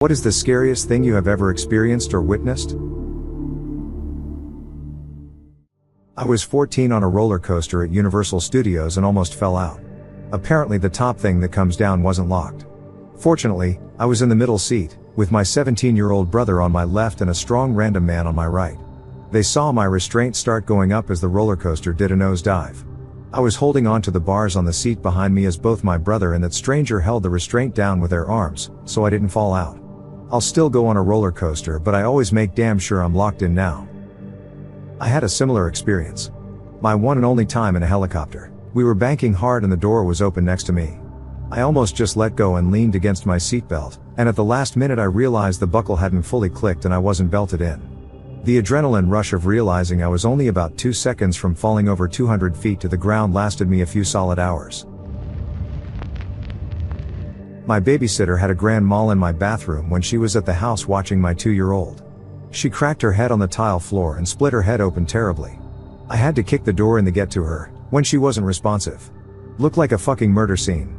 What is the scariest thing you have ever experienced or witnessed? I was 14 on a roller coaster at Universal Studios and almost fell out. Apparently the top thing that comes down wasn't locked. Fortunately, I was in the middle seat, with my 17-year-old brother on my left and a strong random man on my right. They saw my restraint start going up as the roller coaster did a nosedive. I was holding on to the bars on the seat behind me as both my brother and that stranger held the restraint down with their arms, so I didn't fall out. I'll still go on a roller coaster, but I always make damn sure I'm locked in now. I had a similar experience. My one and only time in a helicopter. We were banking hard and the door was open next to me. I almost just let go and leaned against my seatbelt, and at the last minute I realized the buckle hadn't fully clicked and I wasn't belted in. The adrenaline rush of realizing I was only about 2 seconds from falling over 200 feet to the ground lasted me a few solid hours. My babysitter had a grand mal in my bathroom when she was at the house watching my 2-year-old. She cracked her head on the tile floor and split her head open terribly. I had to kick the door in to get to her, when she wasn't responsive. Looked like a fucking murder scene.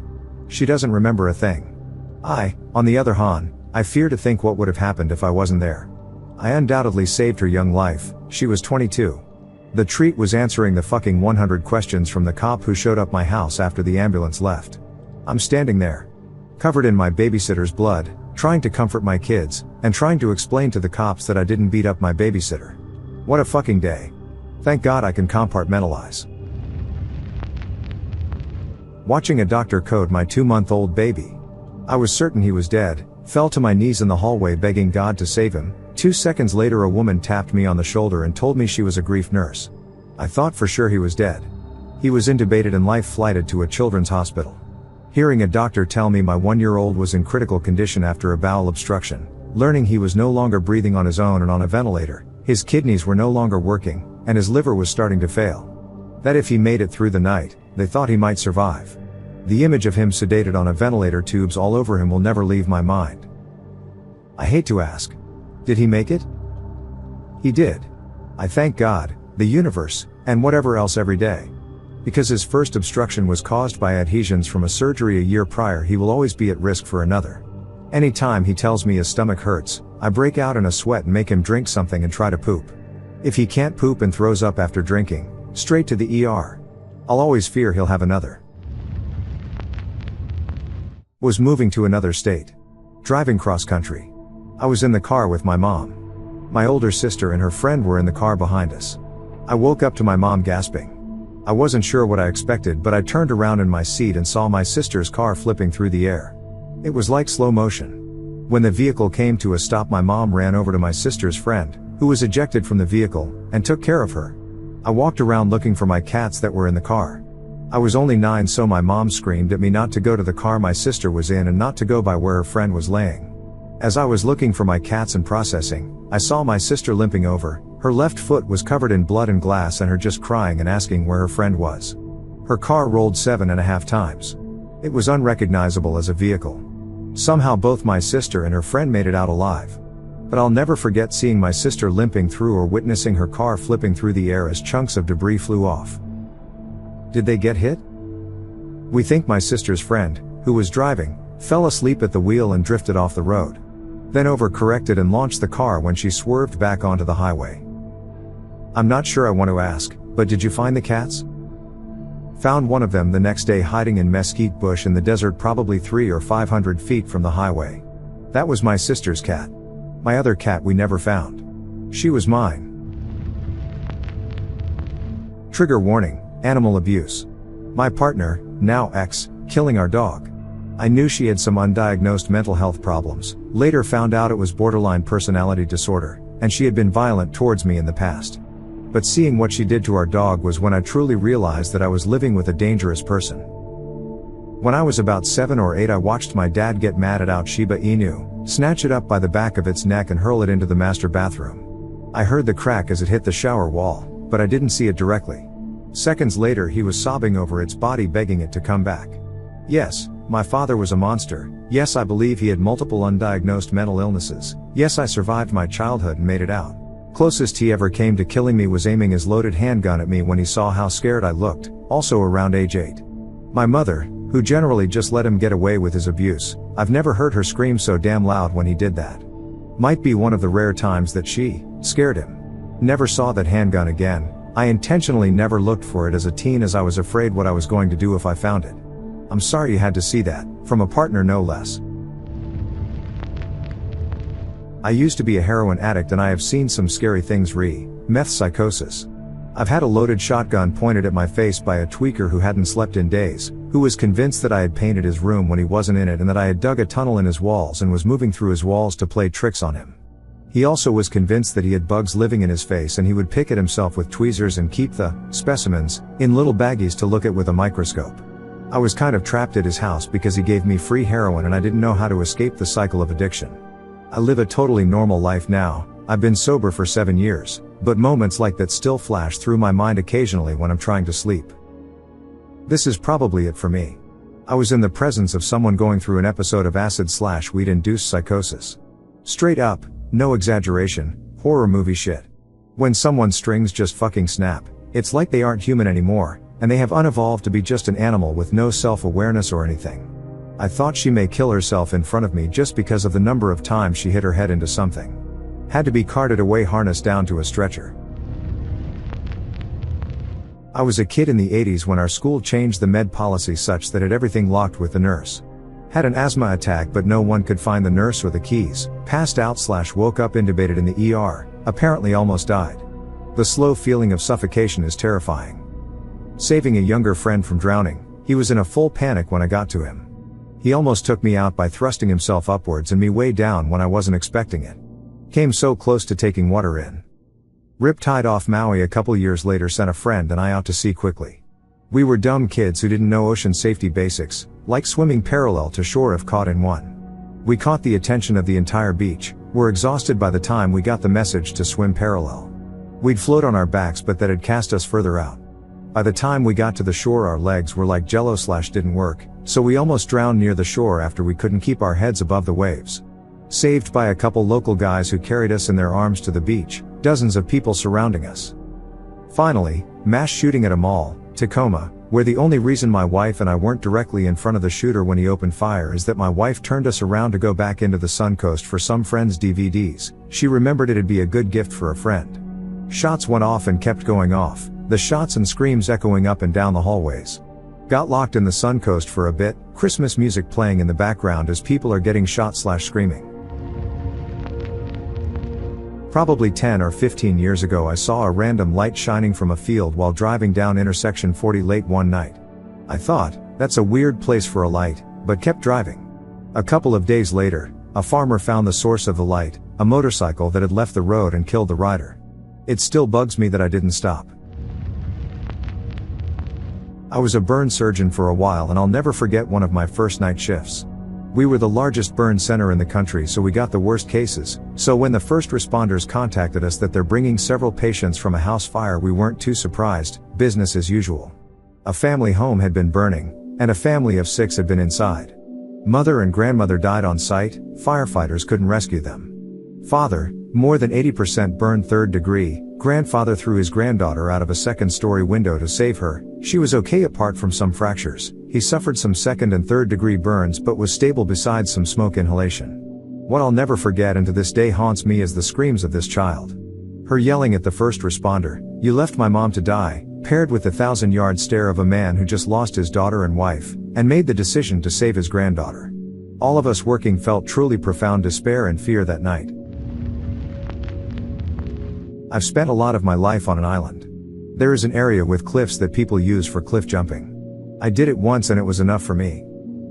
She doesn't remember a thing. On the other hand, I fear to think what would have happened if I wasn't there. I undoubtedly saved her young life. She was 22. The treat was answering the fucking 100 questions from the cop who showed up my house after the ambulance left. I'm standing there, covered in my babysitter's blood, trying to comfort my kids, and trying to explain to the cops that I didn't beat up my babysitter. What a fucking day. Thank God I can compartmentalize. Watching a doctor code my 2-month-old baby. I was certain he was dead, fell to my knees in the hallway begging God to save him. 2 seconds later a woman tapped me on the shoulder and told me she was a grief nurse. I thought for sure he was dead. He was intubated and life flighted to a children's hospital. Hearing a doctor tell me my 1-year-old was in critical condition after a bowel obstruction, learning he was no longer breathing on his own and on a ventilator, his kidneys were no longer working, and his liver was starting to fail. That if he made it through the night, they thought he might survive. The image of him sedated on a ventilator, tubes all over him, will never leave my mind. I hate to ask, did he make it? He did. I thank God, the universe, and whatever else every day. Because his first obstruction was caused by adhesions from a surgery a year prior, he will always be at risk for another. Anytime he tells me his stomach hurts, I break out in a sweat and make him drink something and try to poop. If he can't poop and throws up after drinking, straight to the ER. I'll always fear he'll have another. Was moving to another state. Driving cross country. I was in the car with my mom. My older sister and her friend were in the car behind us. I woke up to my mom gasping. I wasn't sure what I expected, but I turned around in my seat and saw my sister's car flipping through the air. It was like slow motion. When the vehicle came to a stop, my mom ran over to my sister's friend, who was ejected from the vehicle, and took care of her. I walked around looking for my cats that were in the car. I was only 9, so my mom screamed at me not to go to the car my sister was in and not to go by where her friend was laying. As I was looking for my cats and processing, I saw my sister limping over. Her left foot was covered in blood and glass and her just crying and asking where her friend was. Her car rolled 7.5 times. It was unrecognizable as a vehicle. Somehow both my sister and her friend made it out alive. But I'll never forget seeing my sister limping through or witnessing her car flipping through the air as chunks of debris flew off. Did they get hit? We think my sister's friend, who was driving, fell asleep at the wheel and drifted off the road. Then overcorrected and launched the car when she swerved back onto the highway. I'm not sure I want to ask, but did you find the cats? Found one of them the next day hiding in mesquite bush in the desert, probably 300 or 500 feet from the highway. That was my sister's cat. My other cat we never found. She was mine. Trigger warning, animal abuse. My partner, now ex, killing our dog. I knew she had some undiagnosed mental health problems, later found out it was borderline personality disorder, and she had been violent towards me in the past. But seeing what she did to our dog was when I truly realized that I was living with a dangerous person. When I was about 7 or 8, I watched my dad get mad at Shiba Inu, snatch it up by the back of its neck and hurl it into the master bathroom. I heard the crack as it hit the shower wall, but I didn't see it directly. Seconds later he was sobbing over its body, begging it to come back. Yes, my father was a monster. Yes, I believe he had multiple undiagnosed mental illnesses. Yes, I survived my childhood and made it out. Closest he ever came to killing me was aiming his loaded handgun at me when he saw how scared I looked, also around age 8. My mother, who generally just let him get away with his abuse. I've never heard her scream so damn loud when he did that. Might be one of the rare times that she scared him. Never saw that handgun again. I intentionally never looked for it as a teen as I was afraid what I was going to do if I found it. I'm sorry you had to see that, from a partner no less. I used to be a heroin addict and I have seen some scary things meth psychosis. I've had a loaded shotgun pointed at my face by a tweaker who hadn't slept in days, who was convinced that I had painted his room when he wasn't in it and that I had dug a tunnel in his walls and was moving through his walls to play tricks on him. He also was convinced that he had bugs living in his face and he would pick at himself with tweezers and keep the specimens in little baggies to look at with a microscope. I was kind of trapped at his house because he gave me free heroin and I didn't know how to escape the cycle of addiction. I live a totally normal life now. I've been sober for 7 years, but moments like that still flash through my mind occasionally when I'm trying to sleep. This is probably it for me. I was in the presence of someone going through an episode of acid/weed-induced psychosis. Straight up, no exaggeration, horror movie shit. When someone's strings just fucking snap, it's like they aren't human anymore, and they have unevolved to be just an animal with no self-awareness or anything. I thought she may kill herself in front of me just because of the number of times she hit her head into something. Had to be carted away harnessed down to a stretcher. I was a kid in the 80s when our school changed the med policy such that it everything locked with the nurse. Had an asthma attack but no one could find the nurse or the keys, passed out/woke up intubated in the ER, apparently almost died. The slow feeling of suffocation is terrifying. Saving a younger friend from drowning, he was in a full panic when I got to him. He almost took me out by thrusting himself upwards and me way down when I wasn't expecting it. Came so close to taking water in. Rip-tied off Maui a couple years later, sent a friend and I out to sea quickly. We were dumb kids who didn't know ocean safety basics, like swimming parallel to shore if caught in one. We caught the attention of the entire beach, were exhausted by the time we got the message to swim parallel. We'd float on our backs but that had cast us further out. By the time we got to the shore our legs were like jello/didn't work, so we almost drowned near the shore after we couldn't keep our heads above the waves. Saved by a couple local guys who carried us in their arms to the beach, dozens of people surrounding us. Finally, mass shooting at a mall, Tacoma, where the only reason my wife and I weren't directly in front of the shooter when he opened fire is that my wife turned us around to go back into the Suncoast for some friend's DVDs. She remembered it'd be a good gift for a friend. Shots went off and kept going off, the shots and screams echoing up and down the hallways. Got locked in the Suncoast for a bit, Christmas music playing in the background as people are getting shot/screaming. Probably 10 or 15 years ago I saw a random light shining from a field while driving down intersection 40 late one night. I thought, that's a weird place for a light, but kept driving. A couple of days later, a farmer found the source of the light, a motorcycle that had left the road and killed the rider. It still bugs me that I didn't stop. I was a burn surgeon for a while and I'll never forget one of my first night shifts. We were the largest burn center in the country, so we got the worst cases, so when the first responders contacted us that they're bringing several patients from a house fire we weren't too surprised, business as usual. A family home had been burning, and a family of 6 had been inside. Mother and grandmother died on site, firefighters couldn't rescue them. Father, more than 80% burned 3rd degree, grandfather threw his granddaughter out of a 2nd-story window to save her, she was okay apart from some fractures. He suffered some 2nd and 3rd degree burns but was stable besides some smoke inhalation. What I'll never forget and to this day haunts me is the screams of this child. Her yelling at the first responder, "You left my mom to die," paired with the 1,000-yard stare of a man who just lost his daughter and wife, and made the decision to save his granddaughter. All of us working felt truly profound despair and fear that night. I've spent a lot of my life on an island. There is an area with cliffs that people use for cliff jumping. I did it once and it was enough for me.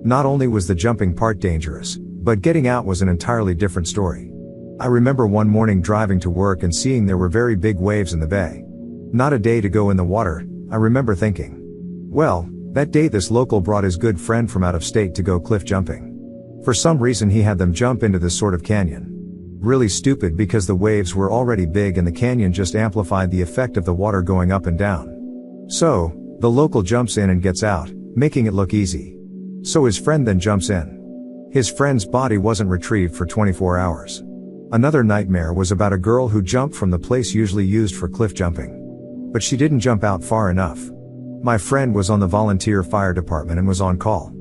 Not only was the jumping part dangerous, but getting out was an entirely different story. I remember one morning driving to work and seeing there were very big waves in the bay. Not a day to go in the water, I remember thinking. Well, that day this local brought his good friend from out of state to go cliff jumping. For some reason he had them jump into this sort of canyon. Really stupid because the waves were already big and the canyon just amplified the effect of the water going up and down. So, the local jumps in and gets out, making it look easy. So his friend then jumps in. His friend's body wasn't retrieved for 24 hours. Another nightmare was about a girl who jumped from the place usually used for cliff jumping. But she didn't jump out far enough. My friend was on the volunteer fire department and was on call.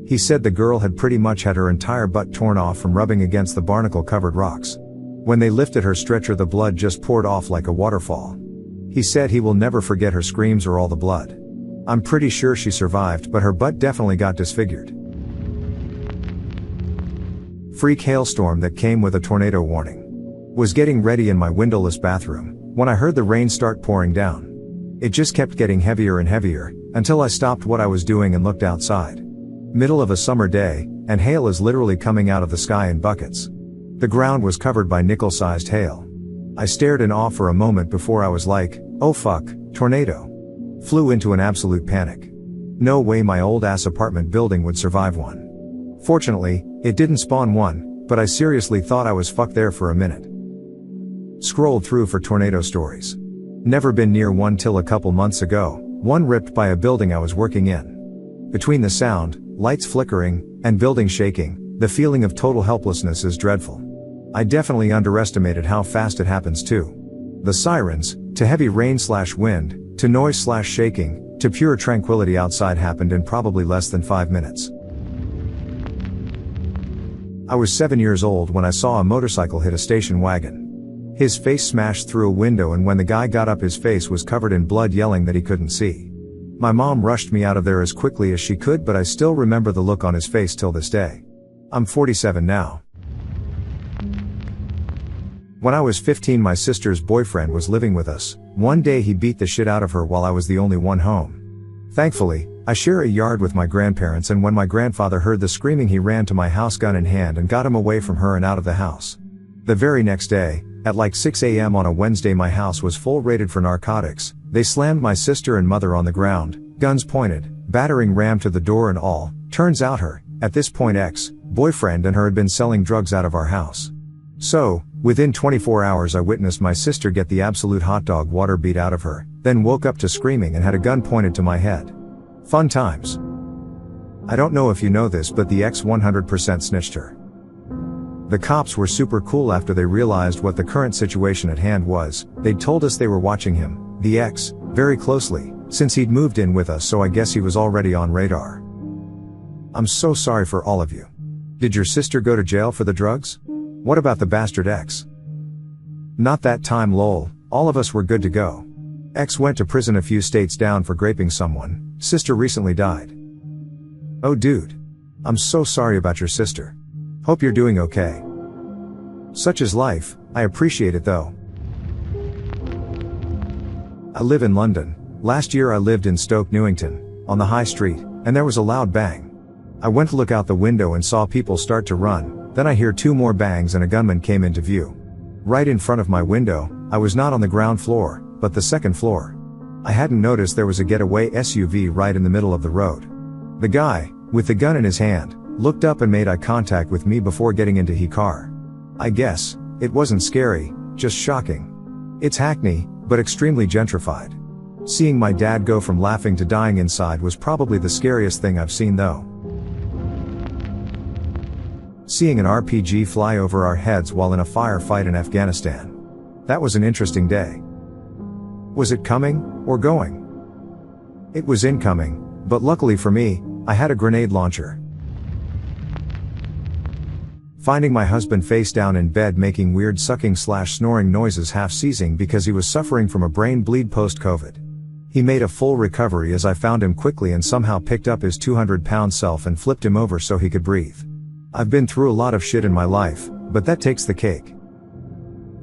He said the girl had pretty much had her entire butt torn off from rubbing against the barnacle-covered rocks. When they lifted her stretcher, the blood just poured off like a waterfall. He said he will never forget her screams or all the blood. I'm pretty sure she survived, but her butt definitely got disfigured. Freak hailstorm that came with a tornado warning. Was getting ready in my windowless bathroom when I heard the rain start pouring down. It just kept getting heavier and heavier until I stopped what I was doing and looked outside. Middle of a summer day, and hail is literally coming out of the sky in buckets. The ground was covered by nickel-sized hail. I stared in awe for a moment before I was like, oh fuck, tornado. Flew into an absolute panic. No way my old ass apartment building would survive one. Fortunately, it didn't spawn one, but I seriously thought I was fucked there for a minute. Scrolled through for tornado stories. Never been near one till a couple months ago, one ripped by a building I was working in. Between the sound, lights flickering, and building shaking, the feeling of total helplessness is dreadful. I definitely underestimated how fast it happens too. The sirens, to heavy rain/wind, to noise/shaking, to pure tranquility outside happened in probably less than 5 minutes. I was 7 years old when I saw a motorcycle hit a station wagon. His face smashed through a window, and when the guy got up, his face was covered in blood, yelling that he couldn't see. My mom rushed me out of there as quickly as she could, but I still remember the look on his face till this day. I'm 47 now. When I was 15, my sister's boyfriend was living with us. One day he beat the shit out of her while I was the only one home. Thankfully, I share a yard with my grandparents, and when my grandfather heard the screaming, he ran to my house, gun in hand, and got him away from her and out of the house. The very next day, at like 6 a.m. on a Wednesday, my house was full raided for narcotics. They slammed my sister and mother on the ground, guns pointed, battering ram to the door and all. Turns out her, at this point ex-boyfriend, and her had been selling drugs out of our house. So, within 24 hours I witnessed my sister get the absolute hot dog water beat out of her, then woke up to screaming and had a gun pointed to my head. Fun times. I don't know if you know this, but the ex 100% snitched her. The cops were super cool after they realized what the current situation at hand was. They'd told us they were watching him, the ex, very closely, since he'd moved in with us, so I guess he was already on radar. I'm so sorry for all of you. Did your sister go to jail for the drugs? What about the bastard ex? Not that time lol, all of us were good to go. Ex went to prison a few states down for graping someone, sister recently died. Oh dude. I'm so sorry about your sister. Hope you're doing okay. Such is life, I appreciate it though. I live in London. Last year I lived in Stoke Newington, on the high street, and there was a loud bang. I went to look out the window and saw people start to run, then I hear 2 more bangs and a gunman came into view. Right in front of my window. I was not on the ground floor, but the second floor. I hadn't noticed there was a getaway SUV right in the middle of the road. The guy, with the gun in his hand, looked up and made eye contact with me before getting into his car. I guess, it wasn't scary, just shocking. It's Hackney, but extremely gentrified. Seeing my dad go from laughing to dying inside was probably the scariest thing I've seen though. Seeing an RPG fly over our heads while in a firefight in Afghanistan. That was an interesting day. Was it coming, or going? It was incoming, but luckily for me, I had a grenade launcher. Finding my husband face down in bed making weird sucking/snoring noises, half seizing because he was suffering from a brain bleed post-COVID. He made a full recovery as I found him quickly and somehow picked up his 200-pound self and flipped him over so he could breathe. I've been through a lot of shit in my life, but that takes the cake.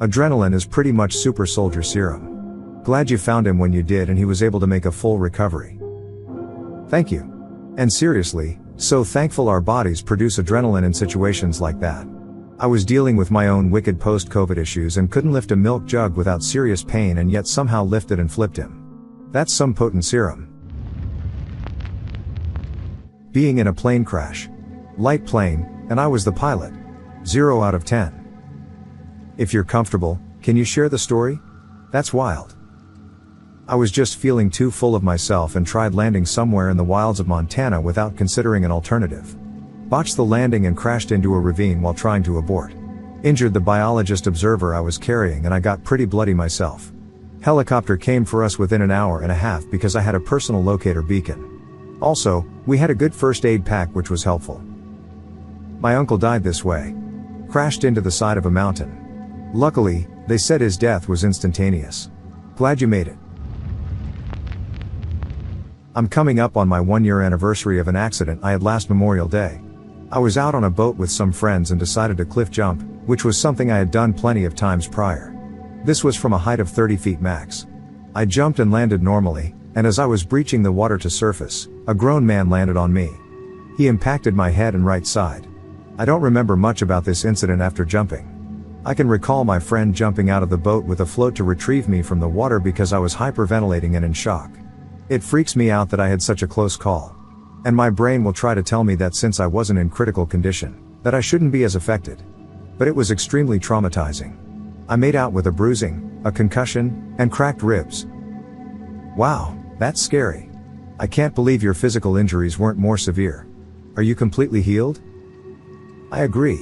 Adrenaline is pretty much super soldier serum. Glad you found him when you did and he was able to make a full recovery. Thank you. And seriously, so thankful our bodies produce adrenaline in situations like that. I was dealing with my own wicked post-COVID issues and couldn't lift a milk jug without serious pain, and yet somehow lifted and flipped him. That's some potent serum. Being in a plane crash. Light plane, and I was the pilot. 0 out of 10. If you're comfortable, can you share the story? That's wild. I was just feeling too full of myself and tried landing somewhere in the wilds of Montana without considering an alternative. Botched the landing and crashed into a ravine while trying to abort. Injured the biologist observer I was carrying, and I got pretty bloody myself. Helicopter came for us within an hour and a half because I had a personal locator beacon. Also, we had a good first aid pack which was helpful. My uncle died this way. Crashed into the side of a mountain. Luckily, they said his death was instantaneous. Glad you made it. I'm coming up on my 1-year anniversary of an accident I had last Memorial Day. I was out on a boat with some friends and decided to cliff jump, which was something I had done plenty of times prior. This was from a height of 30 feet max. I jumped and landed normally, and as I was breaching the water to surface, a grown man landed on me. He impacted my head and right side. I don't remember much about this incident after jumping. I can recall my friend jumping out of the boat with a float to retrieve me from the water because I was hyperventilating and in shock. It freaks me out that I had such a close call. And my brain will try to tell me that since I wasn't in critical condition, that I shouldn't be as affected. But it was extremely traumatizing. I made out with a bruising, a concussion, and cracked ribs. Wow, that's scary. I can't believe your physical injuries weren't more severe. Are you completely healed? I agree.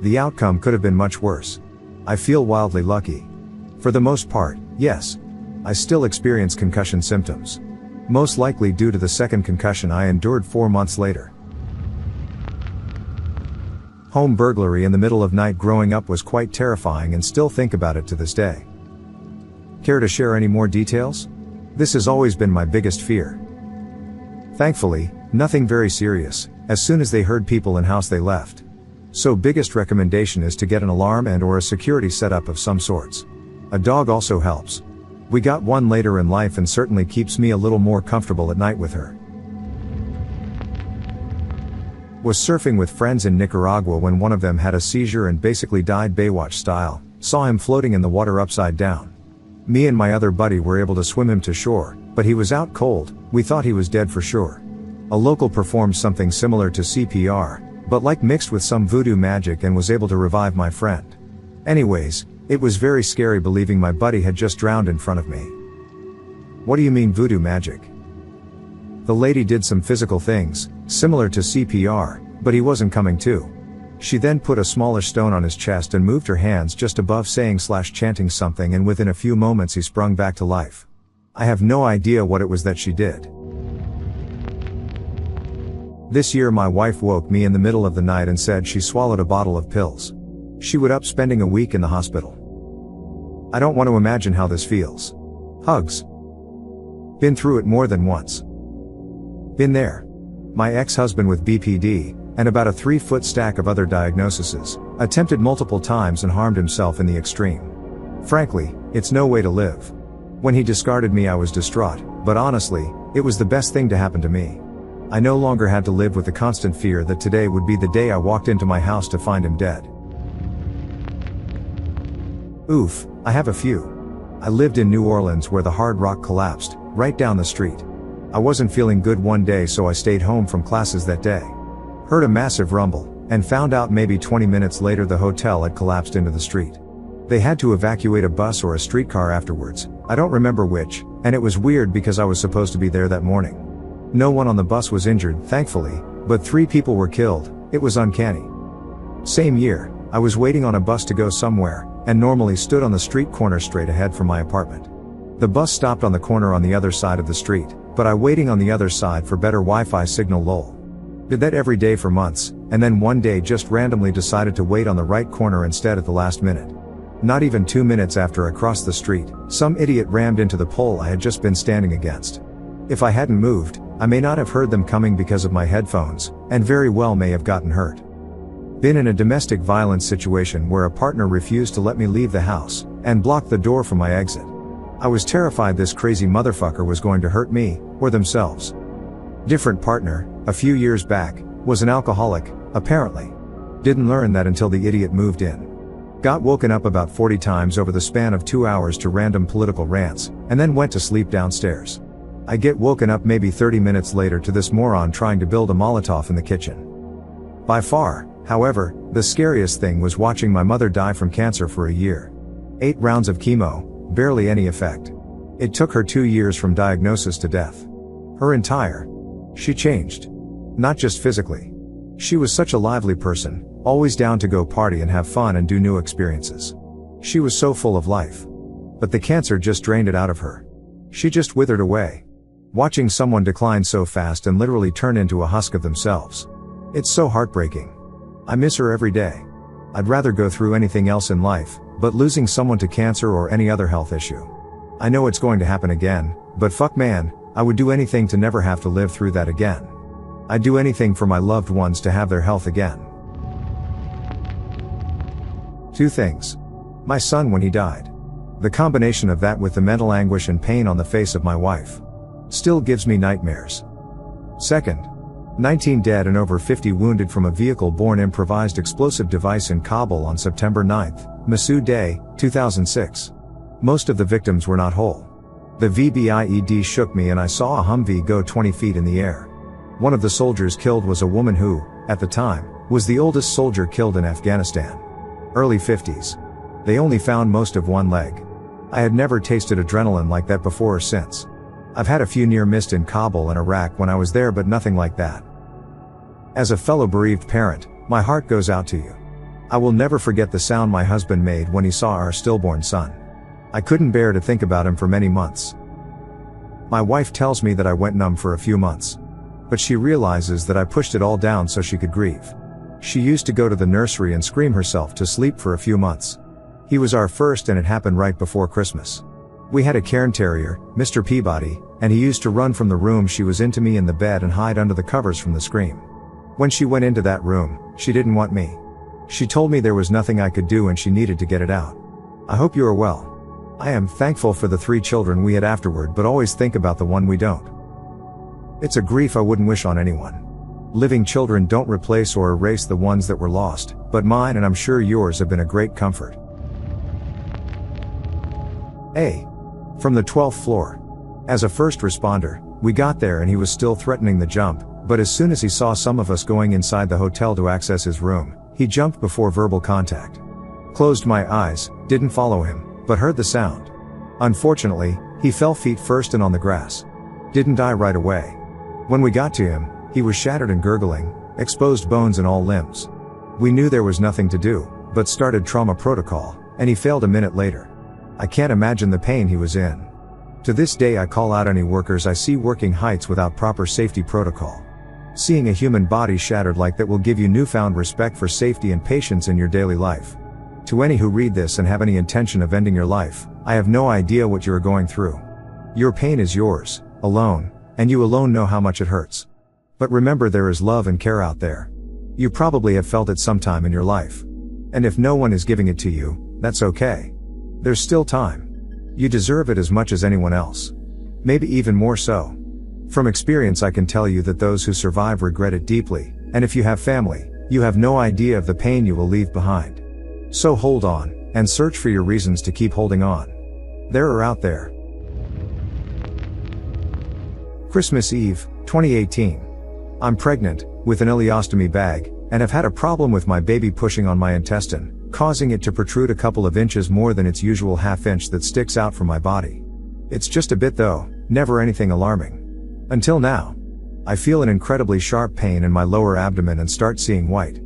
The outcome could have been much worse. I feel wildly lucky. For the most part, yes. I still experience concussion symptoms. Most likely due to the second concussion I endured 4 months later. Home burglary in the middle of night growing up was quite terrifying and still think about it to this day. Care to share any more details? This has always been my biggest fear. Thankfully, nothing very serious. As soon as they heard people in house they left. So biggest recommendation is to get an alarm and or a security setup of some sorts. A dog also helps. We got one later in life and certainly keeps me a little more comfortable at night with her. Was surfing with friends in Nicaragua when one of them had a seizure and basically died Baywatch style. Saw him floating in the water upside down. Me and my other buddy were able to swim him to shore, but he was out cold. We thought he was dead for sure. A local performed something similar to CPR, but like mixed with some voodoo magic and was able to revive my friend. Anyways, it was very scary believing my buddy had just drowned in front of me. What do you mean voodoo magic? The lady did some physical things, similar to CPR, but he wasn't coming to. She then put a smallish stone on his chest and moved her hands just above saying/chanting something, and within a few moments he sprung back to life. I have no idea what it was that she did. This year my wife woke me in the middle of the night and said she swallowed a bottle of pills. She would up spending a week in the hospital. I don't want to imagine how this feels. Hugs. Been through it more than once. Been there. My ex-husband with BPD, and about a 3-foot stack of other diagnoses, attempted multiple times and harmed himself in the extreme. Frankly, it's no way to live. When he discarded me I was distraught, but honestly, it was the best thing to happen to me. I no longer had to live with the constant fear that today would be the day I walked into my house to find him dead. Oof, I have a few. I lived in New Orleans where the Hard Rock collapsed, right down the street. I wasn't feeling good one day so I stayed home from classes that day. Heard a massive rumble, and found out maybe 20 minutes later the hotel had collapsed into the street. They had to evacuate a bus or a streetcar afterwards, I don't remember which, and it was weird because I was supposed to be there that morning. No one on the bus was injured, thankfully, but 3 people were killed. It was uncanny. Same year, I was waiting on a bus to go somewhere, and normally stood on the street corner straight ahead from my apartment. The bus stopped on the corner on the other side of the street, but I waiting on the other side for better Wi-Fi signal lol. Did that every day for months, and then one day just randomly decided to wait on the right corner instead at the last minute. Not even 2 minutes after I crossed the street, some idiot rammed into the pole I had just been standing against. If I hadn't moved, I may not have heard them coming because of my headphones, and very well may have gotten hurt. Been in a domestic violence situation where a partner refused to let me leave the house, and blocked the door from my exit. I was terrified this crazy motherfucker was going to hurt me, or themselves. Different partner, a few years back, was an alcoholic, apparently. Didn't learn that until the idiot moved in. Got woken up about 40 times over the span of 2 hours to random political rants, and then went to sleep downstairs. I get woken up maybe 30 minutes later to this moron trying to build a Molotov in the kitchen. By far, however, the scariest thing was watching my mother die from cancer for a year. 8 rounds of chemo, barely any effect. It took her 2 years from diagnosis to death. She changed. Not just physically. She was such a lively person, always down to go party and have fun and do new experiences. She was so full of life. But the cancer just drained it out of her. She just withered away. Watching someone decline so fast and literally turn into a husk of themselves. It's so heartbreaking. I miss her every day. I'd rather go through anything else in life, but losing someone to cancer or any other health issue. I know it's going to happen again, but fuck man, I would do anything to never have to live through that again. I'd do anything for my loved ones to have their health again. 2 things. My son when he died. The combination of that with the mental anguish and pain on the face of my wife still gives me nightmares. Second. 19 dead and over 50 wounded from a vehicle-borne improvised explosive device in Kabul on September 9th, Masood Day, 2006. Most of the victims were not whole. The VBIED shook me and I saw a Humvee go 20 feet in the air. One of the soldiers killed was a woman who, at the time, was the oldest soldier killed in Afghanistan. Early 50s. They only found most of one leg. I had never tasted adrenaline like that before or since. I've had a few near-missed in Kabul and Iraq when I was there, but nothing like that. As a fellow bereaved parent, my heart goes out to you. I will never forget the sound my husband made when he saw our stillborn son. I couldn't bear to think about him for many months. My wife tells me that I went numb for a few months. But she realizes that I pushed it all down so she could grieve. She used to go to the nursery and scream herself to sleep for a few months. He was our first and it happened right before Christmas. We had a Cairn Terrier, Mr. Peabody, and he used to run from the room she was into me in the bed and hide under the covers from the scream. When she went into that room, she didn't want me. She told me there was nothing I could do and she needed to get it out. I hope you are well. I am thankful for the 3 children we had afterward, but always think about the one we don't. It's a grief I wouldn't wish on anyone. Living children don't replace or erase the ones that were lost, but mine and I'm sure yours have been a great comfort. A. From the 12th floor. As a first responder, we got there and he was still threatening the jump, but as soon as he saw some of us going inside the hotel to access his room, he jumped before verbal contact. Closed my eyes, didn't follow him, but heard the sound. Unfortunately, he fell feet first and on the grass. Didn't die right away. When we got to him, he was shattered and gurgling, exposed bones in all limbs. We knew there was nothing to do, but started trauma protocol, and he failed a minute later. I can't imagine the pain he was in. To this day I call out any workers I see working heights without proper safety protocol. Seeing a human body shattered like that will give you newfound respect for safety and patience in your daily life. To any who read this and have any intention of ending your life, I have no idea what you are going through. Your pain is yours, alone, and you alone know how much it hurts. But remember, there is love and care out there. You probably have felt it sometime in your life. And if no one is giving it to you, that's okay. There's still time. You deserve it as much as anyone else. Maybe even more so. From experience I can tell you that those who survive regret it deeply, and if you have family, you have no idea of the pain you will leave behind. So hold on, and search for your reasons to keep holding on. There are out there. Christmas Eve, 2018. I'm pregnant, with an ileostomy bag, and have had a problem with my baby pushing on my intestine, causing it to protrude a couple of inches more than its usual half-inch that sticks out from my body. It's just a bit though, never anything alarming. Until now. I feel an incredibly sharp pain in my lower abdomen and start seeing white.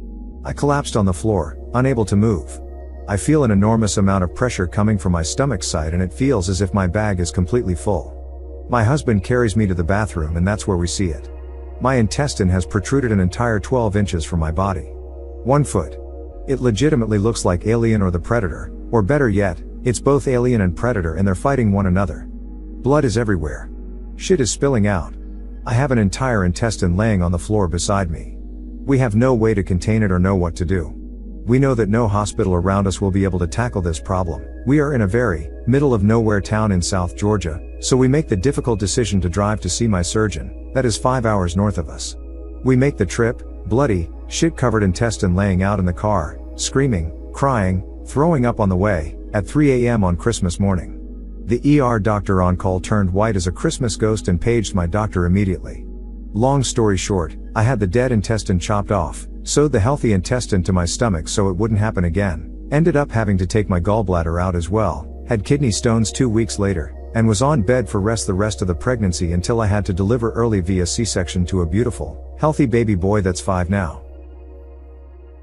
I collapsed on the floor, unable to move. I feel an enormous amount of pressure coming from my stomach side and it feels as if my bag is completely full. My husband carries me to the bathroom and that's where we see it. My intestine has protruded an entire 12 inches from my body. 1 foot. It legitimately looks like Alien or the Predator, or better yet, it's both Alien and Predator and they're fighting one another. Blood is everywhere. Shit is spilling out. I have an entire intestine laying on the floor beside me. We have no way to contain it or know what to do. We know that no hospital around us will be able to tackle this problem. We are in a very middle of nowhere town in South Georgia, so we make the difficult decision to drive to see my surgeon, that is 5 hours north of us. We make the trip, bloody, shit-covered intestine laying out in the car, screaming, crying, throwing up on the way, at 3 a.m. on Christmas morning. The ER doctor on call turned white as a Christmas ghost and paged my doctor immediately. Long story short, I had the dead intestine chopped off, sewed the healthy intestine to my stomach so it wouldn't happen again, ended up having to take my gallbladder out as well, had kidney stones 2 weeks later, and was on bed for the rest of the pregnancy until I had to deliver early via C-section to a beautiful, healthy baby boy that's 5 now.